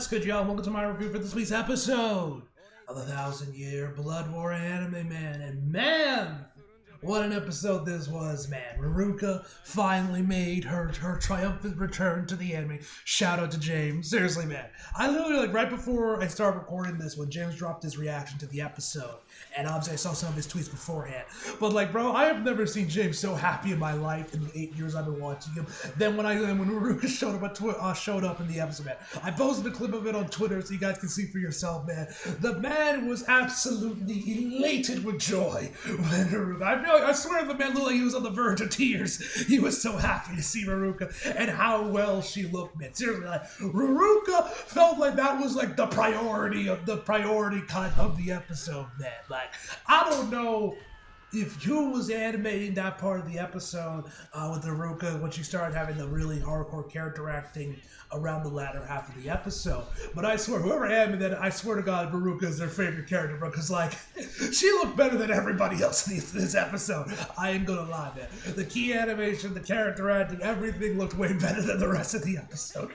What's good, y'all? Welcome to my review for this week's episode of the 1,000-Year Blood War Anime, man. And man, what an episode this was, man. Ruruka finally made her triumphant return to the anime. Shout out to James. Seriously, man. I literally, like, right before I started recording this, when James dropped his reaction to the episode, and obviously I saw some of his tweets beforehand. But, like, bro, I have never seen James so happy in my life in the 8 years I've been watching him than when Ruruka showed up in the episode, man. I posted a clip of it on Twitter so you guys can see for yourself, man. The man was absolutely elated with joy when Ruruka. I swear the man looked like he was on the verge of tears. He was so happy to see Ruruka and how well she looked, man. Seriously, like, Ruruka felt like that was like the priority cut of the episode, man. Like, I don't know if you was animating that part of the episode with Ruruka when she started having the really hardcore character acting around the latter half of the episode. But I swear, whoever animated that, I swear to God, Ruruka is their favorite character, bro. Because, like, she looked better than everybody else in this episode. I ain't gonna lie, man. The key animation, the character acting, everything looked way better than the rest of the episode.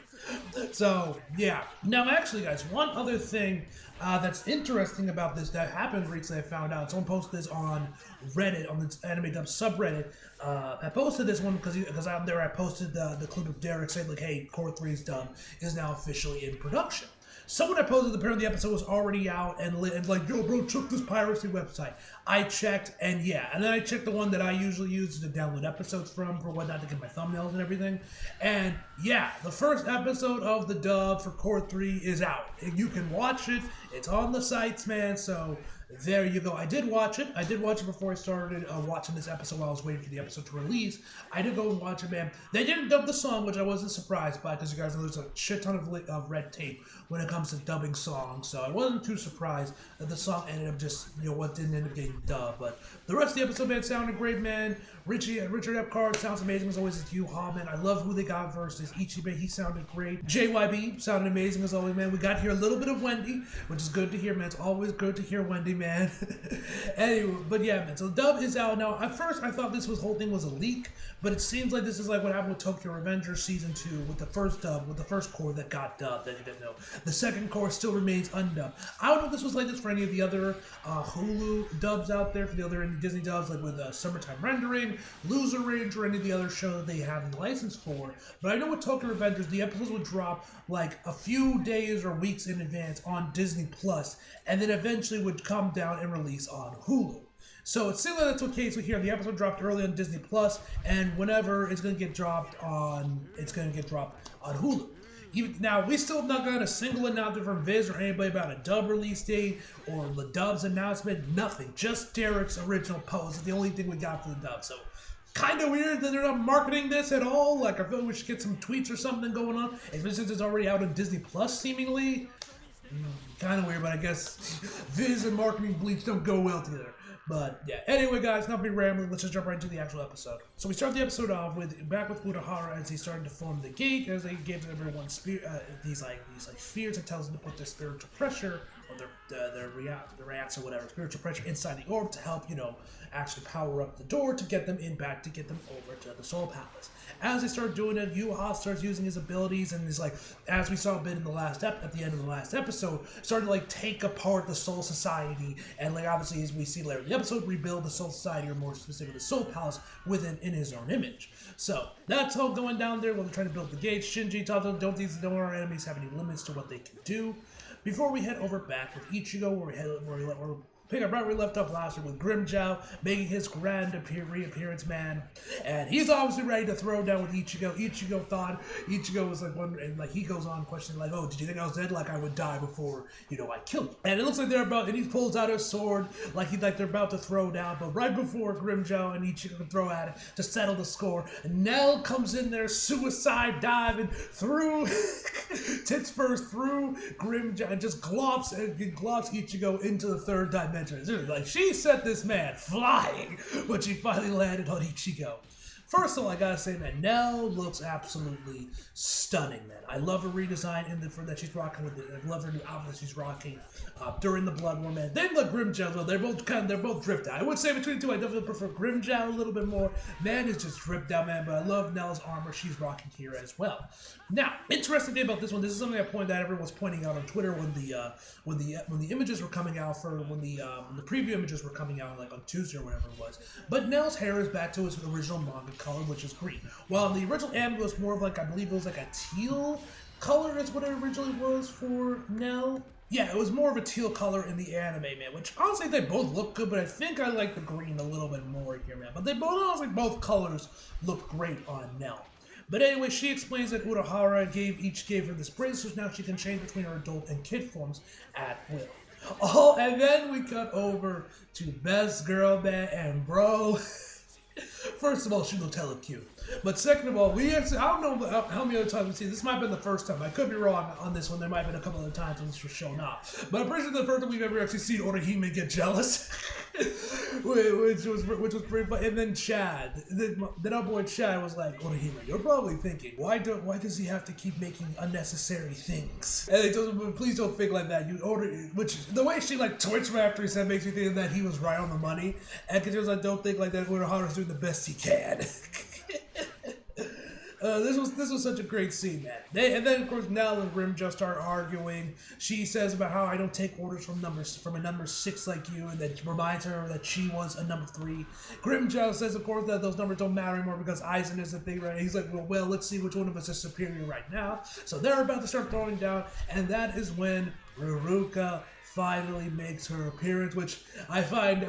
So, yeah. Now, actually, guys, one other thing that's interesting about this that happened recently, I found out. Someone posted this on Reddit, on the Anime Dub subreddit. I posted this one because out there I posted the clip of Derek saying, like, hey, Core 3's dub is now officially in production. Someone I posted, apparently the episode was already out, and like, yo, bro, check this piracy website. I checked, and yeah, and then I checked the one that I usually use to download episodes from for whatnot to get my thumbnails and everything. And yeah, the first episode of the dub for Core 3 is out. You can watch it. It's on the sites, man. So there you go. I did watch it. I did watch it before I started watching this episode while I was waiting for the episode to release. I did go and watch it, man. They didn't dub the song, which I wasn't surprised by, because you guys know there's a shit ton of red tape when it comes to dubbing songs. So I wasn't too surprised that the song ended up just, you know, what didn't end up getting dubbed. But the rest of the episode, man, sounded great, man. Richard Epcard sounds amazing as always. It's Yu-Ha, man. I love who they got versus Ichibe. He sounded great. JYB sounded amazing as always, man. We got here a little bit of Wendy, which is good to hear, man. It's always good to hear Wendy, man. Anyway, but yeah, man. So the dub is out now. At first, I thought this whole thing was a leak, but it seems like this is like what happened with Tokyo Revengers Season 2 with the first dub, with the first core that got dubbed that you didn't know. The second core still remains undubbed. I don't know if this was like this for any of the other Hulu dubs out there, for the other Disney dubs, like with Summertime Rendering, Loser Ridge, or any of the other shows that they have the license for. But I know with Tokyo Revengers, the episodes would drop like a few days or weeks in advance on Disney Plus, and then eventually would come down and release on Hulu. So it seems like that's what case we hear. The episode dropped early on Disney Plus, and whenever it's gonna get dropped on Hulu. Now, we still have not got a single announcement from Viz or anybody about a dub release date or the dub's announcement. Nothing. Just Derek's original post is the only thing we got for the dub. So kind of weird that they're not marketing this at all. Like, I feel like we should get some tweets or something going on, especially since it's already out on Disney Plus, seemingly. Kind of weird, but I guess Viz and marketing Bleach don't go well together. But yeah, anyway, guys, not be rambling. Let's just jump right into the actual episode. So we start the episode off with Urahara as he's starting to form the gate, as they give everyone these spheres that tells them to put their spiritual pressure or their reacts or whatever spiritual pressure inside the orb to help, you know, actually power up the door to get them to get them over to the Soul Palace. As they start doing it, Yu-Ha starts using his abilities, and is like, as we saw a bit in the at the end of the last episode, started to like take apart the Soul Society, and like obviously as we see later in the episode, rebuild the Soul Society, or more specifically the Soul Palace, in his own image. So that's all going down there while they're trying to build the gates. Shinji tells them, don't our enemies have any limits to what they can do? Before we head over back with Ichigo, where we're pick up right where we left off last year with Grimmjow making his grand reappearance, man. And he's obviously ready to throw down with Ichigo. Ichigo was like wondering, and like he goes on questioning, like, oh, did you think I was dead? Like I would die before, you know, I killed you. And it looks like and he pulls out his sword like they're about to throw down, but right before Grimmjow and Ichigo can throw at it to settle the score, Nell comes in there, suicide diving through tits first through Grimmjow and just glops Ichigo into the third dimension. Like, she set this man flying when she finally landed on Ichigo. First of all, I gotta say, man, Nell looks absolutely stunning, man. I love her redesign that she's rocking with it. I love her new outfit she's rocking during the Blood War, man. They look Grimjow though. They're both dripped out. I would say between the two, I definitely prefer Grimjow a little bit more. Man is just dripped out, man. But I love Nell's armor she's rocking here as well. Now, interesting thing about this one. This is something I pointed out. Everyone was pointing out on Twitter when the images were coming out when the preview images were coming out like on Tuesday or whatever it was. But Nell's hair is back to its original manga color, which is green. While the original anime was more of like, I believe it was like a teal color is what it originally was for Nell. Yeah, it was more of a teal color in the anime, man, which honestly they both look good, but I think I like the green a little bit more here, man. But they both, honestly, both colors look great on Nell. But anyway, she explains that Urahara gave her this bracelet, so now she can change between her adult and kid forms at will. Oh, and then we cut over to Best Girl, man, and bro. First of all, she looked hella cute. But second of all, I don't know how many other times we've seen this. Might have been the first time. I could be wrong on this one. There might have been a couple other times when this was shown up. But I'm pretty sure the first time we've ever actually seen Orihime get jealous. which was pretty fun. And then Chad, then our boy Chad was like, Orihime, you're probably thinking, why does he have to keep making unnecessary things? And they told him, please don't think like that. Which the way she like twitched right after he said makes me think that he was right on the money. And because I don't think like that, Urahara's doing the best he can. This was such a great scene, man. And then of course Nell and Grim just start arguing. She says about how I don't take orders from a number 6 like you, and that reminds her that she was a number 3. Grimjow says, of course, that those numbers don't matter anymore because Aizen is the thing, right? And he's like, well, let's see which one of us is superior right now. So they're about to start throwing down, and that is when Ruruka finally makes her appearance, which I found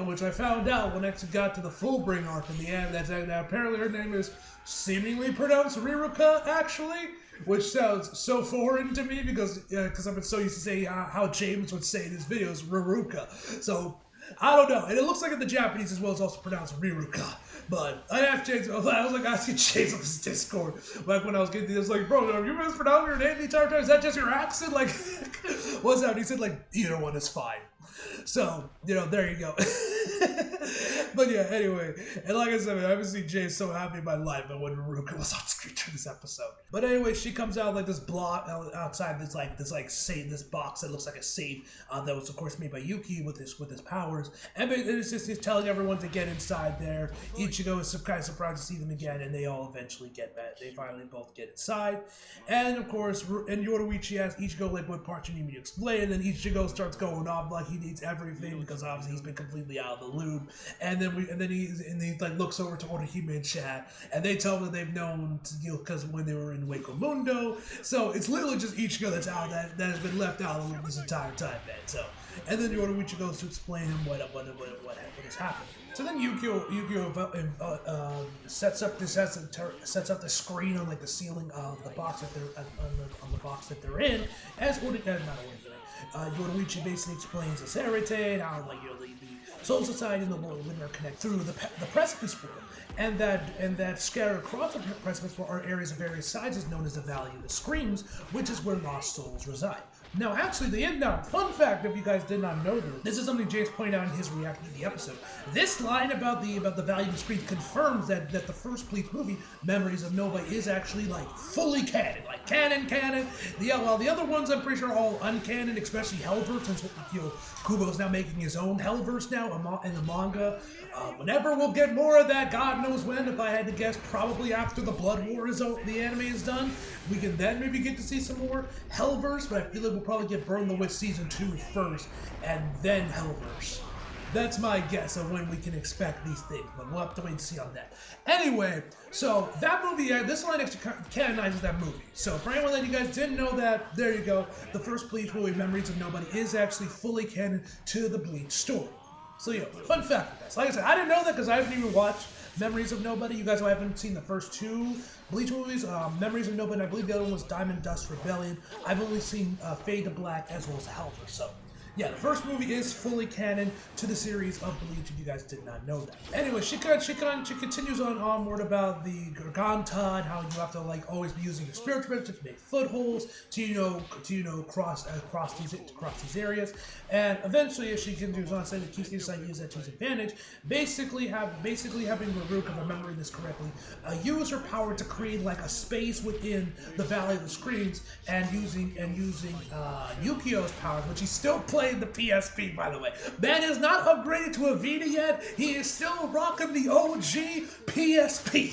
out when I actually got to the Fullbring arc in the end. That apparently her name is seemingly pronounced Riruka, actually, which sounds so foreign to me because I've been so used to saying how James would say in his videos, Riruka. So I don't know, and it looks like in the Japanese as well it's also pronounced Riruka. But I asked James, I was like asking James on his Discord, like when I was getting this, like, bro, are you mispronouncing your name the entire time? Is that just your accent? Like, what's that? And he said, like, either one is fine. So, there you go. But yeah, anyway, and like I said, I haven't seen Jay so happy in my life than when Ruruka was on screen for this episode. But anyway, she comes out like this block outside this box that looks like a safe that was of course made by Yuki with his powers, and it's just he's telling everyone to get inside there. Ichigo is kind of surprised to see them again, and they all eventually get back. They finally both get inside, and of course, Yoruichi asks Ichigo like what part you need me to explain, and then Ichigo starts going off like he needs everything because obviously he's been completely out of the loop, and then he like looks over to Orihime and Chad, and they tell him that they've known because when they were in Wako Mundo, so it's literally just Ichigo that's out that has been left out of the loop this entire time, man. So, and then Yoruichi goes to explain him what has happened. So then Yukio sets up the screen on like the ceiling of the box that they're in, as Yoruichi basically explains the Serite, how like the Soul Society and the Lord Linear connect through the Precipice World, and that scattered across the Precipice World are areas of various sizes known as the Valley of the Screams, which is where lost souls reside. Now, actually, fun fact, if you guys did not know this is something James pointed out in his reaction to the episode. This line about the Valley of the Screams confirms that the first Bleach movie, Memories of Nova, is actually like fully canon, like canon. While the other ones I'm pretty sure are all uncanon, especially Hellverse, since Kubo's now making his own Hellverse now in the manga. Whenever we'll get more of that, God knows when. If I had to guess, probably after the Blood War the anime is done, we can then maybe get to see some more Hellverse. But I feel like we'll probably get Burn the Witch season 2 first, and then Hellverse. That's my guess of when we can expect these things, but we'll have to wait and see on that. Anyway, so that movie, this line actually canonizes that movie. So for anyone that you guys didn't know that, there you go. The first Bleach movie, Memories of Nobody, is actually fully canon to the Bleach story. So yeah, fun fact, guys. Like I said, I didn't know that because I haven't even watched Memories of Nobody. You guys who haven't seen the first 2 Bleach movies, Memories of Nobody, I believe the other one was Diamond Dust Rebellion. I've only seen Fade to Black as well as Hellverse. So Yeah, the first movie is fully canon to the series of Bleach, if you guys did not know that. Anyway, she continues onward about the Garganta and how you have to like always be using your spiritual to make footholds to cross these areas, and eventually, as she continues on, saying that Kisaki use that to his advantage, basically having Maruka, if I'm remembering this correctly, use her power to create like a space within the Valley of the Screams, and using Yukio's power, which he's still playing the PSP, by the way. Man is not upgraded to a Vita yet. He is still rocking the OG PSP.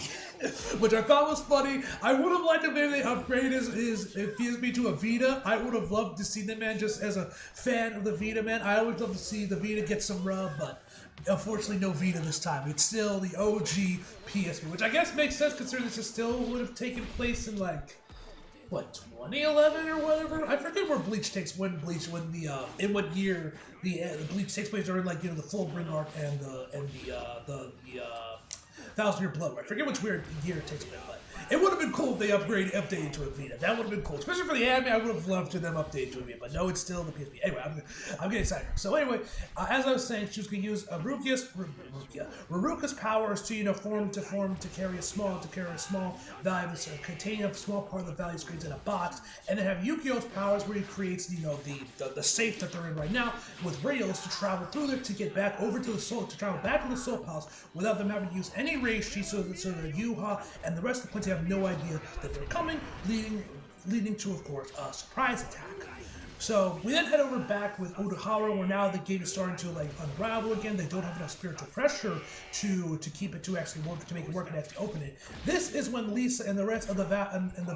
Which I thought was funny. I would have liked if maybe they upgraded his PSP to a Vita. I would have loved to see the man, just as a fan of the Vita, man. I always love to see the Vita get some rub, but unfortunately no Vita this time. It's still the OG PSP, which I guess makes sense considering this still would have taken place in like, what, 2011 or whatever? I forget where Bleach takes in what year the Bleach takes place during like the Fullbring arc and the 1,000-Year Blood War. I forget which year it takes place, but it would have been cool if they updated to a Vita. That would have been cool, especially for the anime. I would have loved to them update to a Vita, but no, it's still the PSP. Anyway, I'm getting sidetracked. So anyway, as I was saying, she was going to use Ruruka's powers to to carry a small value, containing a small part of the value screens in a box, and then have Yukio's powers where he creates the safe that they're in right now with rails to travel through there to get back over to the soul palace without them having to use any ray sheets, so that Yuha and the rest of the plenty have no idea that they're coming, leading to, of course, a surprise attack. So we then head over back with Odahara, where now the gate is starting to like unravel again. They don't have enough spiritual pressure to keep it to actually work, to make it work and actually open it. This is when Lisa and the rest of the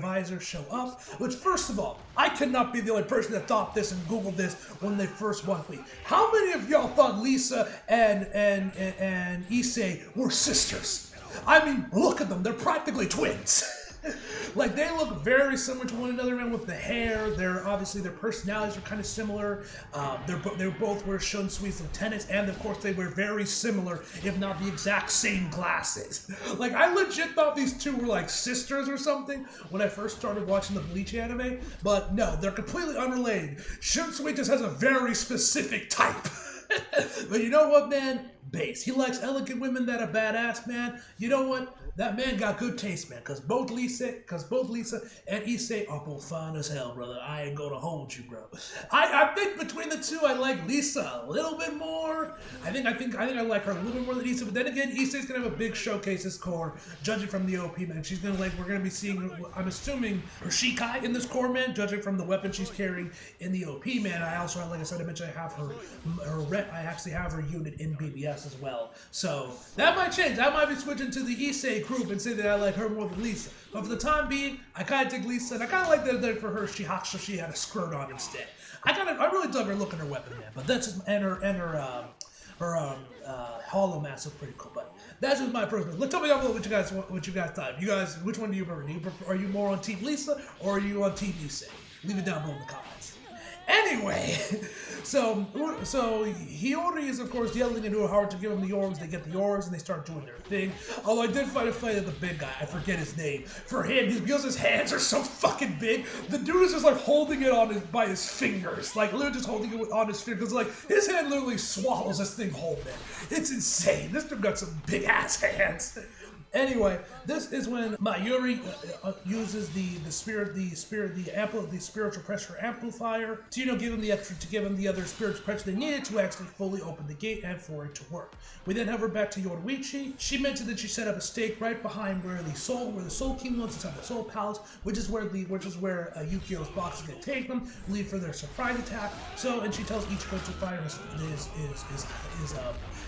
visor show up. Which, first of all, I cannot be the only person that thought this and Googled this when they first watched me. How many of y'all thought Lisa and Issei were sisters? I mean, look at them. They're practically twins. Like, they look very similar to one another, man, with the hair. Obviously their personalities are kind of similar. They both wear Shunsui's lieutenants, and of course they wear very similar, if not the exact same glasses. Like, I legit thought these two were like sisters or something when I first started watching the Bleach anime, but no, they're completely unrelated. Shunsui just has a very specific type. But you know what, man? Base. He likes elegant women that are badass, man. You know what? That man got good taste, man. Because both Lisa and Issei are both fine as hell, brother. I ain't gonna hold you, bro. I think between the two, I like Lisa a little bit more. I think I like her a little bit more than Issei. But then again, Issei's gonna have a big showcase this core, judging from the OP, man. She's gonna we're gonna be seeing, I'm assuming, her Shikai in this core, man, judging from the weapon she's carrying in the OP, man. I also, like I said, I mentioned I have I actually have her unit in BBS as well. So that might change. I might be switching to the Issei group and say that I like her more than Lisa. But for the time being, I kind of dig Lisa, and I kind of like that for her, she had a skirt on instead. I really dug her look in her weapon, man. But that's just, and her hollow mask is pretty cool. But that's just my first. Tell me down below what you guys thought. You guys, which one do you prefer? Are you more on Team Lisa or are you on Team Issei? Leave it down below in the comments. Anyway, so Hiyori is, of course, yelling into her heart to give them the orbs. They get the orbs and they start doing their thing. Although I did find it funny that the big guy, I forget his name, for him, because his hands are so fucking big, the dude is just like holding it by his fingers. Like, literally just holding it on his fingers. Like, his hand literally swallows this thing whole, man. It's insane. This dude got some big ass hands. Anyway, this is when Mayuri uses the spiritual pressure amplifier to give him the other spiritual pressure they needed to actually fully open the gate and for it to work. We then have her back to Yoruichi. She mentioned that she set up a stake right behind where the Soul King wants inside the Soul Palace, which is where Yukio's box is going to take them, lead for their surprise attack. So, and she tells Ichigo to fire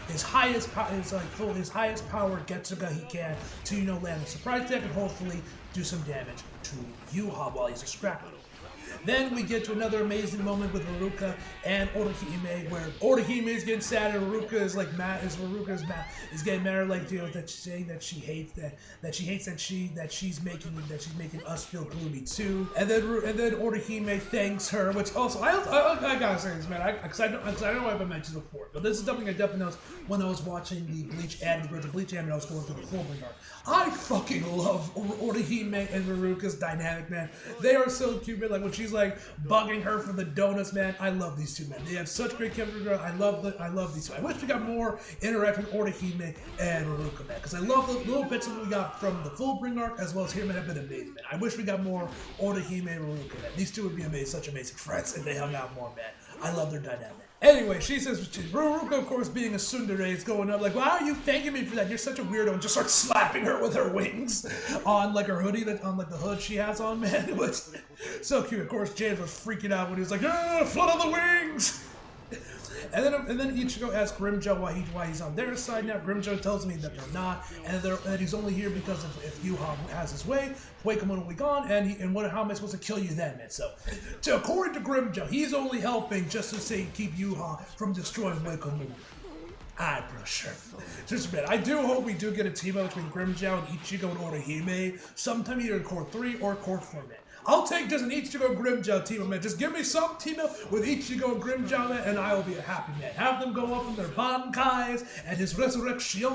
his highest power Getsuga he can to land a surprise attack and hopefully do some damage to Yuha while he's distracted. Then we get to another amazing moment with Ruruka and Orihime, where Orihime is getting sad and Ruruka is like mad. Is getting mad, like that she's saying that she hates that she's making us feel gloomy too. And then Orihime thanks her, which also I gotta say this, man, because I don't know if I mentioned before, but this is something I definitely noticed when I was watching the Bleach anime, and I was going through the Fullbring arc. I fucking love Orihime and Ruruka's dynamic, man. They are so cute, man. Like when she she's like bugging her for the donuts, man. I love these two men. They have such great chemistry. I love these two. I wish we got more interaction with Orihime and Ruruka, man, because I love the little bits that we got from the Fullbring arc as well as here, man, have been amazing, man. I wish we got more Orihime and Ruruka, man. These two would be amazing, such amazing friends if they hung out more, man. I love their dynamic. Anyway, she says, Ruruka, of course, being a tsundere, is going up like, why are you thanking me for that? You're such a weirdo, and just starts slapping her with her wings on like her hoodie, on like the hood she has on, man. It was so cute. Of course, James was freaking out when he was like, flood of the wings! And then Ichigo asks Grimmjow why he's on their side now. Grimmjow tells me that they're not, and that he's only here because if Yuha has his way, Wakeman will be gone, and how am I supposed to kill you then, man? So according to Grimmjow, he's only helping just to keep Yuha from destroying Wakeman. I sure. Just a bit. I do hope we do get a team up between Grimmjow and Ichigo and Orihime sometime either in Court 3 or Court 4, man. I'll take just an Ichigo Grimmjow team up, man. Just give me some team up with Ichigo and Grimmjow, man, and I will be a happy man. Have them go up in their Bankais and his Resurrection.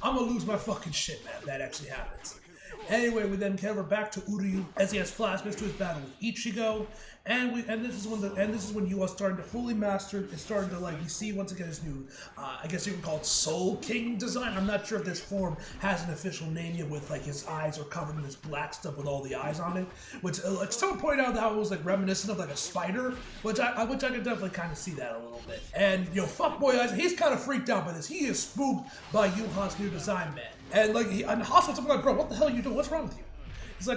I'm gonna lose my fucking shit, man, if that actually happens. Anyway, we then cover back to Uryu as he has flashbacks to his battle with Ichigo, and this is when Yuha starting to fully master. It's starting to we see once again his new, I guess you would call it Soul King design. I'm not sure if this form has an official name yet. With his eyes are covered in this black stuff with all the eyes on it, which someone pointed out how it was reminiscent of a spider, which I could definitely kind of see that a little bit. And fuckboy eyes, he's kind of freaked out by this. He is spooked by Yuha's new design, man. And in the hospital, I'm like, bro, what the hell are you doing? What's wrong with you? He's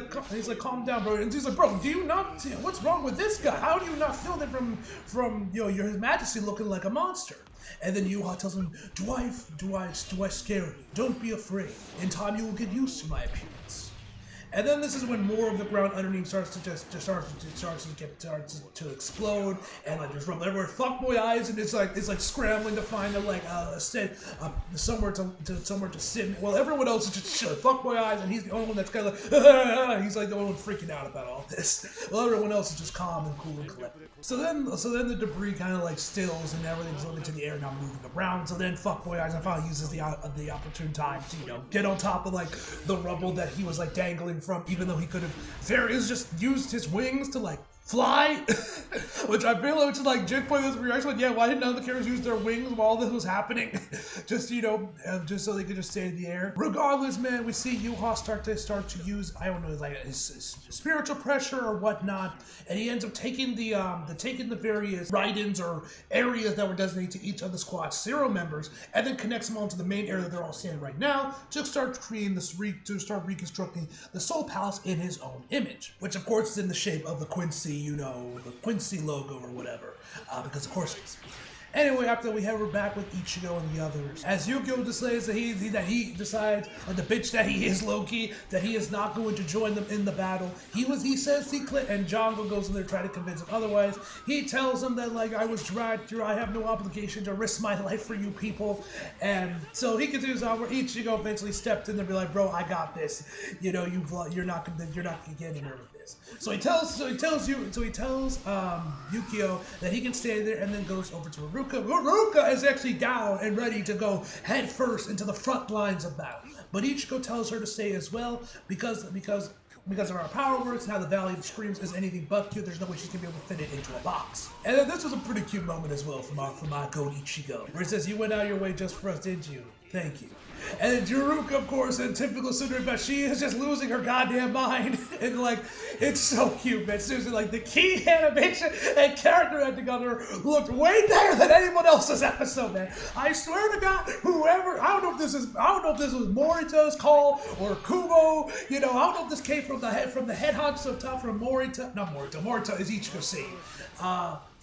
like, calm down, bro. And he's like, bro, do you not see what's wrong with this guy? How do you not feel that from your His Majesty looking like a monster? And then Yuha tells him, do I scare you? Don't be afraid. In time, you will get used to my appearance. And then this is when more of the ground underneath starts to explode, and there's rubble everywhere. Fuckboy eyes, and it's like scrambling to find somewhere to sit. Well, everyone else is just chilling. Fuckboy eyes, and he's the only one that's kind of he's like the only one freaking out about all this. Well, everyone else is just calm and cool and collected. So then the debris kind of stills, and everything's up into the air, not moving around. So then Fuckboy eyes finally uses the opportune time to get on top of the rubble that he was dangling from, even though he could have just used his wings to fly, which I feel like Jake pointed this reaction yeah, why didn't none of the characters use their wings while all this was happening? just so they could just stay in the air. Regardless, man, we see Yuha start to use, I don't know, his spiritual pressure or whatnot, and he ends up taking the various write-ins or areas that were designated to each of the squad's serial members, and then connects them all to the main area that they're all standing right now to start creating start reconstructing the Soul Palace in his own image, which of course is in the shape of the Quincy, the Quincy logo or whatever, because of course it is. Anyway, after we have her back with Ichigo and the others, as Yukio decides that he decides, like the bitch that he is, Loki, that he is not going to join them in the battle. He says and Jongo goes in there trying to convince him otherwise. He tells him that I was dragged through, I have no obligation to risk my life for you people, and so he continues on where Ichigo eventually stepped in and be like, bro, I got this. You're not gonna get anywhere with this. So he tells Yukio that he can stay there, and then goes over to Ruruka. Ruruka is actually down and ready to go head first into the front lines of battle. But Ichigo tells her to stay as well because of our power works and how the Valley of Screams is anything but cute. There's no way she's gonna be able to fit it into a box. And then this was a pretty cute moment as well from our goat Ichigo, where it says, you went out of your way just for us, didn't you? Thank you. And Ruruka, of course, in typical tsundere, but she is just losing her goddamn mind. And it's so cute, man. Seriously, the key animation and character acting on her looked way better than anyone else's episode, man. I swear to God, whoever, I don't know if this was Morita's call or Kubo. I don't know if this came from the head honcho of top from Morita. Not Morita. Morita is Ichigo Seiyu.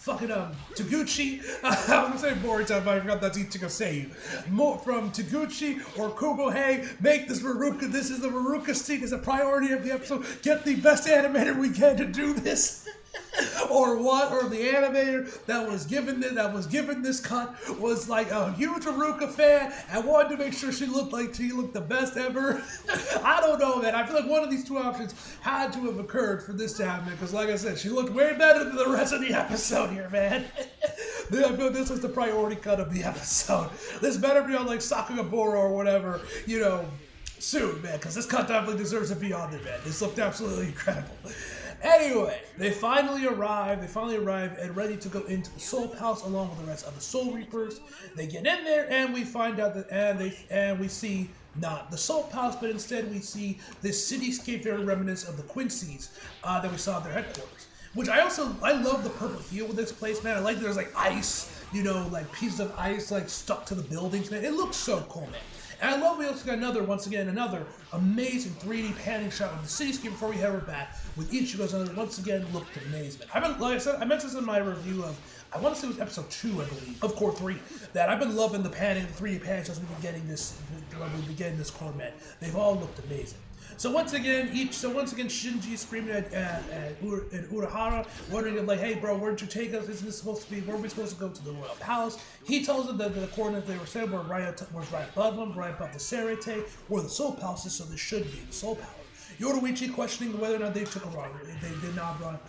Taguchi. I was gonna say Morita, but I forgot that's Ichigo Seiyu. From Taguchi or Kubo, hey, make this Ruruka. This is the Ruruka scene is a priority of the episode. Get the best animator we can to do this. Or the animator that was given this cut was a huge Ruruka fan and wanted to make sure she looked the best ever. I don't know, man. I feel like one of these two options had to have occurred for this to happen, because like I said, she looked way better than the rest of the episode here, man. I feel this was the priority cut of the episode. This better be on Sakagabura or whatever, soon, man, because this cut definitely deserves to be on there, man. This looked absolutely incredible. Anyway, they finally arrive and ready to go into the Soul Palace along with the rest of the Soul Reapers. They get in there and we find out that and we see not the Soul Palace, but instead we see this cityscape very reminiscent of the Quincy's that we saw at their headquarters. Which I love the purple hue with this place, man. I like there's like ice, you know, like pieces of ice like stuck to the buildings, man. It looks so cool, man. And I love we also got another amazing 3D panning shot of the cityscape before we head back with Ichigo's once again looked amazing. Like I said, I mentioned this in my review of, I want to say it was episode 2, I believe, of Core 3, that I've been loving the panning, the 3D panning shots we've been getting this core, man. They've all looked amazing. So once again, Shinji screaming at Urahara, wondering like, hey bro, where'd you take us? Isn't this supposed to be, where are we supposed to go to the Royal Palace? He tells them that the coordinates they were said were right above them, right above the Serete, where the Soul Palace is, so this should be the Soul Palace. Yoruichi questioning whether or not they took a run.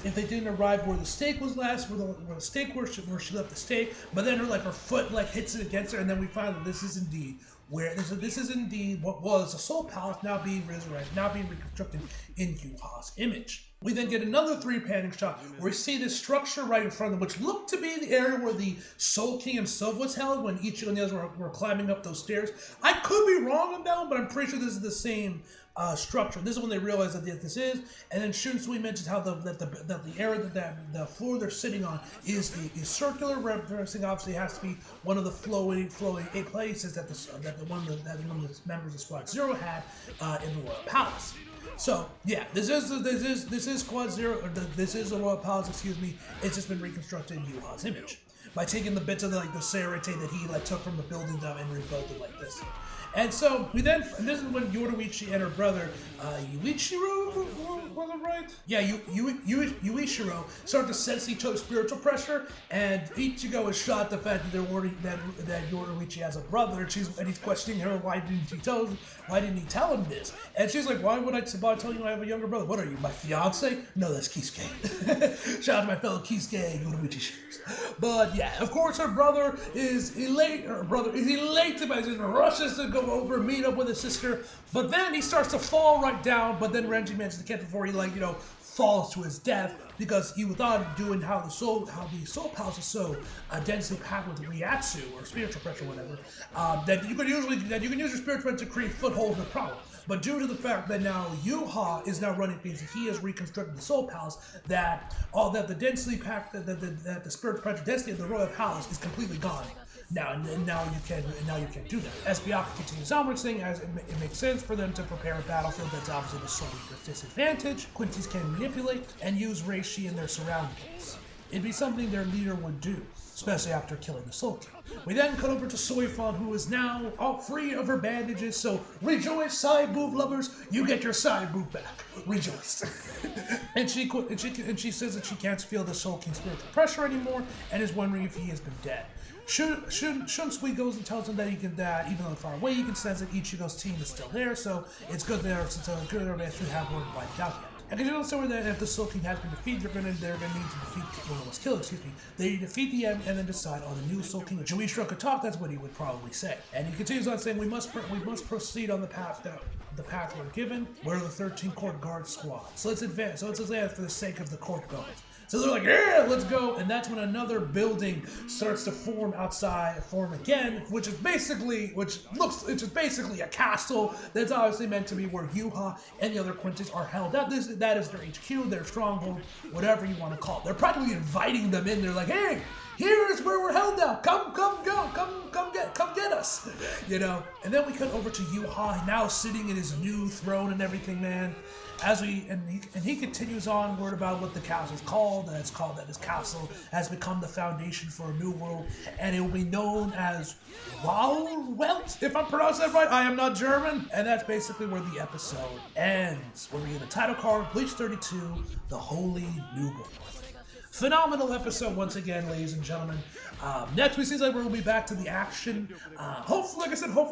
If they didn't arrive where the stake was last, where the stake where she left the stake, but then her foot hits it against her, and then we find that this is indeed what was a Soul Palace now being resurrected, now being reconstructed in Yuha's image. We then get another 3D panning shot where we see this structure right in front of them, which looked to be the area where the Soul King himself was held when Ichigo and the others were climbing up those stairs. I could be wrong on that one, but I'm pretty sure this is the same structure. This is when they realize that this is, and then Shunsui mentions how that the area that the floor they're sitting on is circular, referencing obviously has to be one of the flowing places that one of the members of Squad Zero had in the Royal Palace. So yeah, this is Squad Zero, or this is the Royal Palace. Excuse me. It's just been reconstructed in Yuha's image by taking the bits of the Serete that he took from the building down and rebuilt it like this. And so and this is when Yoruichi and her brother, Yuichiro, was it right? Yeah, Yuichiro start to sense each other's spiritual pressure, and Ichigo is shocked the fact that that Yoruichi has a brother, and he's questioning her, why didn't he tell him this? And she's like, why would I tell you I have a younger brother? What are you, my fiance? No, that's Kisuke. Shout out to my fellow Kisuke Yoruichi shares. But yeah, of course her brother is elated by this and rushes to go over and meet up with his sister, but then he starts to fall right down, but then Renji mentions the cat before he falls to his death because he thought doing how the Soul Palace is so densely packed with Ryatsu or spiritual pressure or whatever, that you can use your spiritual pressure to create footholds in the problem. But due to the fact that now Yuha is now running things, he has reconstructed the Soul Palace, that the densely packed, that the spiritual pressure density of the Royal Palace is completely gone. Now you can do that. As Byakuya continues onward, saying as it makes sense for them to prepare a battlefield that's obviously the Soul Reaper's disadvantage. Quincy's can manipulate and use Reishi in their surroundings. It'd be something their leader would do, especially after killing the Soul King. We then cut over to Soifon, who is now all free of her bandages, so rejoice, side boob lovers, you get your side boob back. Rejoice. and she says that she can't feel the Soul King's spiritual pressure anymore, and is wondering if he has been dead. Shunsui goes and tells him that even though far away, he can sense that Ichigo's team is still there, so it's good there, since it's good there to have one wiped out yet. And can you also that if the Soul King has been defeated, they're gonna need to defeat was killed, excuse me. They defeat the end and then decide on the new Soul King. If Juichiro could talk, that's what he would probably say. And he continues on saying we must proceed on the path we're given. Where are the 13 court guard squads? So let's advance. So let's advance for the sake of the court guards. So they're like, yeah, let's go. And that's when another building starts to form again, which is basically a castle that's obviously meant to be where Yuha and the other Quincy's are held. That is their HQ, their stronghold, whatever you want to call it. They're practically inviting them in. They're like, hey, here's where we're held now. Come get us. And then we cut over to Yuha, now sitting in his new throne and everything, man. He continues on word about what the castle is called, that this castle has become the foundation for a new world, and it will be known as Welt, if I'm pronouncing that right. I am not German. And that's basically where the episode ends, where we get the title card, Bleach 32, The Holy Newborn. Phenomenal episode once again, ladies and gentlemen. Next week seems like we'll be back to the action. Hopefully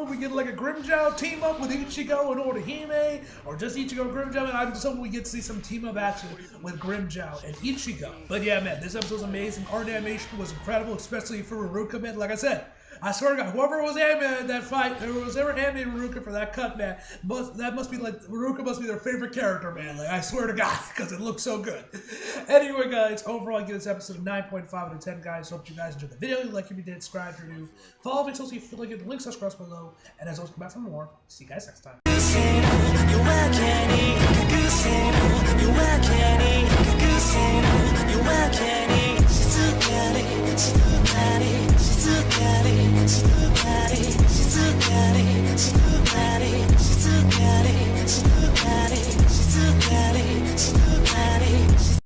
we get a Grimmjow team up with Ichigo and Orihime, or just Ichigo and Grimmjow, and I'm just hoping we get to see some team up action with Grimmjow and Ichigo. But yeah, man, this episode's amazing. Art animation was incredible, especially for Ruruka, man. Like I said, I swear to God, whoever was animated in that fight, whoever was ever animated Ruka for that cut, man, that must be like, Ruka must be their favorite character, man. Like, I swear to God, because it looks so good. Anyway, guys, overall, I give this episode a 9.5 out of 10, guys. Hope you guys enjoyed the video. Like if you did, subscribe if you're new. Follow me so you feel like it. The links are across below. And as always, come back for more. See you guys next time.